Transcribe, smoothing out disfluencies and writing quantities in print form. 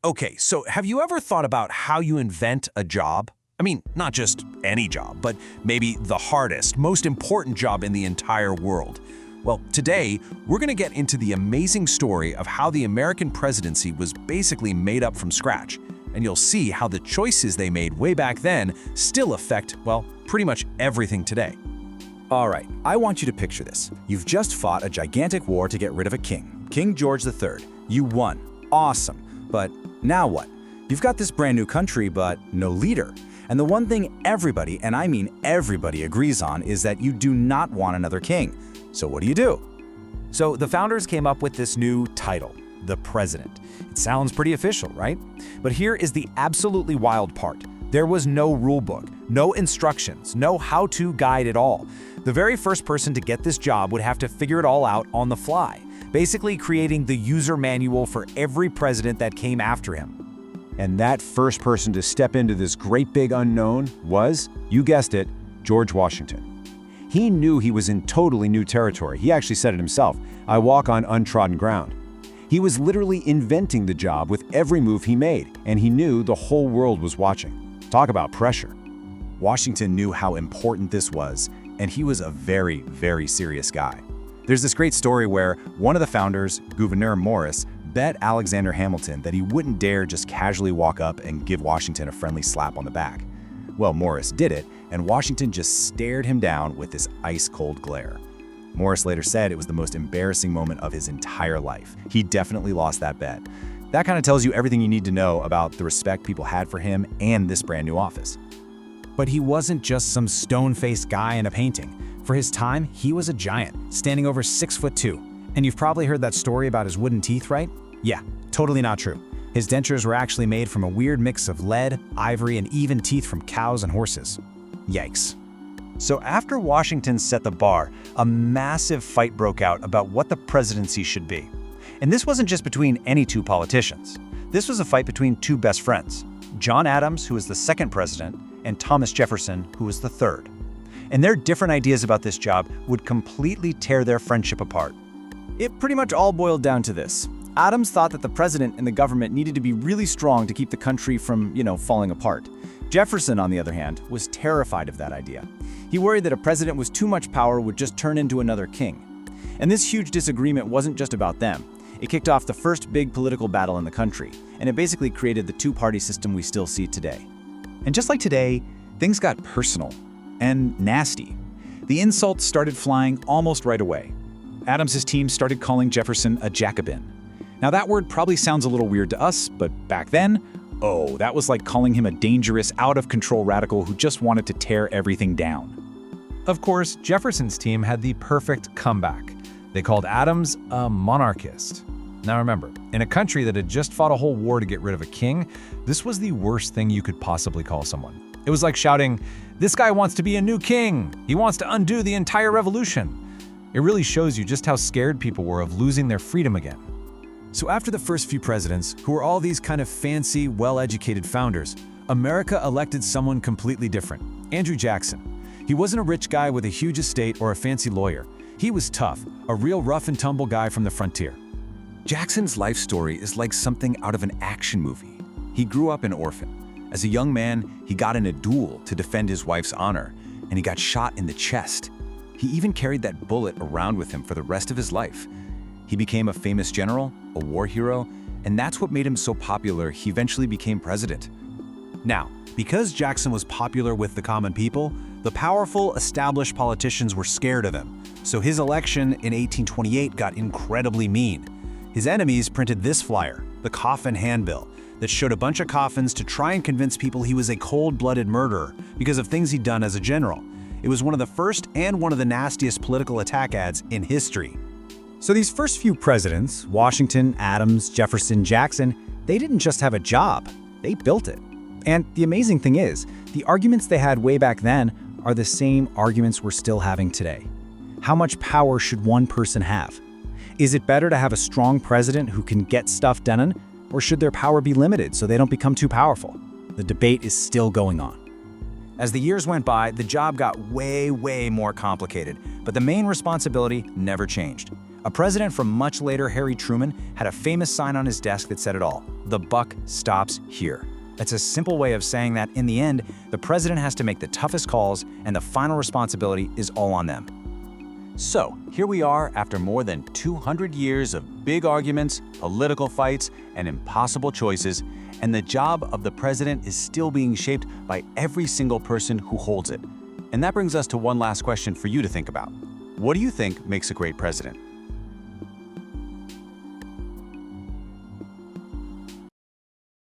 Okay, so have you ever thought about how you invent a job? I mean, not just any job, but maybe the hardest, most important job in the entire world. Well, today, we're going to get into the amazing story of how the American presidency was basically made up from scratch. And you'll see how the choices they made way back then still affect, well, pretty much everything today. All right, I want you to picture this. You've just fought a gigantic war to get rid of a king, King George III. You won. Awesome. But now what? You've got this brand new country, but no leader. And the one thing everybody, and I mean everybody, agrees on is that you do not want another king. So what do? So the founders came up with this new title, the president. It sounds pretty official, right? But here is the absolutely wild part. There was no rule book, no instructions, no how-to guide at all. The very first person to get this job would have to figure it all out on the fly, basically creating the user manual for every president that came after him. And that first person to step into this great big unknown was, you guessed it, George Washington. He knew he was in totally new territory. He actually said it himself, "I walk on untrodden ground." He was literally inventing the job with every move he made, and he knew the whole world was watching. Talk about pressure. Washington knew how important this was, and he was a very, very serious guy. There's this great story where one of the founders, Gouverneur Morris, bet Alexander Hamilton that he wouldn't dare just casually walk up and give Washington a friendly slap on the back. Well, Morris did it, and Washington just stared him down with this ice-cold glare. Morris later said it was the most embarrassing moment of his entire life. He definitely lost that bet. That kind of tells you everything you need to know about the respect people had for him and this brand new office. But he wasn't just some stone-faced guy in a painting. For his time, he was a giant, standing over 6'2". And you've probably heard that story about his wooden teeth, right? Yeah, totally not true. His dentures were actually made from a weird mix of lead, ivory, and even teeth from cows and horses. Yikes. So after Washington set the bar, a massive fight broke out about what the presidency should be. And this wasn't just between any two politicians. This was a fight between two best friends, John Adams, who was the second president, and Thomas Jefferson, who was the third. And their different ideas about this job would completely tear their friendship apart. It pretty much all boiled down to this. Adams thought that the president and the government needed to be really strong to keep the country from, falling apart. Jefferson, on the other hand, was terrified of that idea. He worried that a president with too much power would just turn into another king. And this huge disagreement wasn't just about them. It kicked off the first big political battle in the country, and it basically created the two-party system we still see today. And just like today, things got personal and nasty. The insults started flying almost right away. Adams's team started calling Jefferson a Jacobin. Now that word probably sounds a little weird to us, but back then, that was like calling him a dangerous, out-of-control radical who just wanted to tear everything down. Of course, Jefferson's team had the perfect comeback. They called Adams a monarchist. Now remember, in a country that had just fought a whole war to get rid of a king, this was the worst thing you could possibly call someone. It was like shouting, "This guy wants to be a new king! He wants to undo the entire revolution!" It really shows you just how scared people were of losing their freedom again. So after the first few presidents, who were all these kind of fancy, well-educated founders, America elected someone completely different, Andrew Jackson. He wasn't a rich guy with a huge estate or a fancy lawyer. He was tough, a real rough-and-tumble guy from the frontier. Jackson's life story is like something out of an action movie. He grew up an orphan. As a young man, he got in a duel to defend his wife's honor, and he got shot in the chest. He even carried that bullet around with him for the rest of his life. He became a famous general, a war hero, and that's what made him so popular he eventually became president. Now, because Jackson was popular with the common people, the powerful, established politicians were scared of him. So his election in 1828 got incredibly mean. His enemies printed this flyer, the Coffin Handbill, that showed a bunch of coffins to try and convince people he was a cold-blooded murderer because of things he'd done as a general. It was one of the first and one of the nastiest political attack ads in history. So these first few presidents, Washington, Adams, Jefferson, Jackson, they didn't just have a job, they built it. And the amazing thing is, the arguments they had way back then are the same arguments we're still having today. How much power should one person have? Is it better to have a strong president who can get stuff done, or should their power be limited so they don't become too powerful? The debate is still going on. As the years went by, the job got way more complicated, but the main responsibility never changed. A president from much later, Harry Truman, had a famous sign on his desk that said it all: "The buck stops here." That's a simple way of saying that in the end, the president has to make the toughest calls and the final responsibility is all on them. So, here we are after more than 200 years of big arguments, political fights, and impossible choices, and the job of the president is still being shaped by every single person who holds it. And that brings us to one last question for you to think about. What do you think makes a great president?